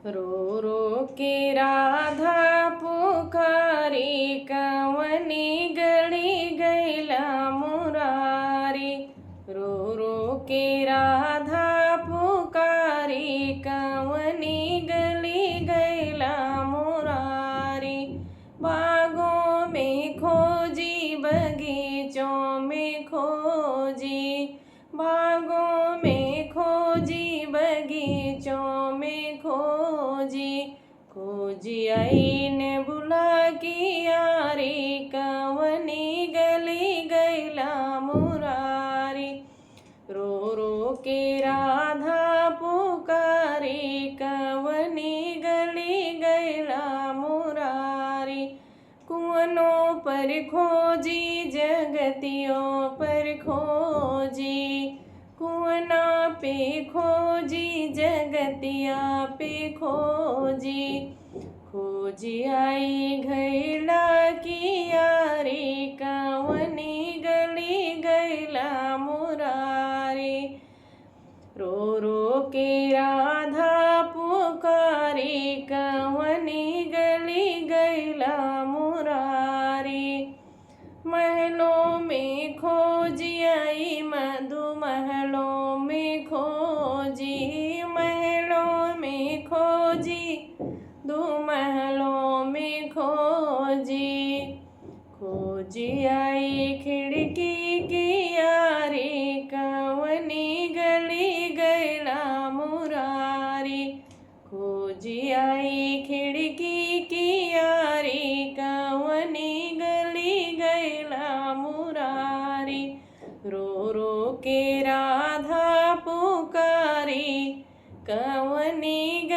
रो रो के राधा पुकारी, कवनी गली गैला मुरारी। रो रो के राधा पुकारी, कवनी गली गैला मुरारी। बागों में खोजी, बगीचों में खोजी, बागों में खोजी, बगीचों में खोजी। खोजी आई ने बुला की यारी, कवनी गली गैला मुरारी। रो रो के राधा पुकारी, कवनी गली गैला मुरारी। कुआनों पर खोजी, जगतियों पर खोजी, कुआना पे खोजी, जगतिया पे खोजी। खोजी आई घैला की यारी, कवनी गली गैला मुरारी। रो रो के राधा पुकारी, कवनी गली गैला मुरारी। महलों में खोजी आई मधु, महलों में खोजी, महलों में खोजी, दो महलों में खोजी। खोजी आई खिड़की की यारी, कवनी गली गैला मुरारी। खोजी आई खिड़की की यारी, कवनी गली गैला मुरारी। रो रो के राधा पुकारी, कवनी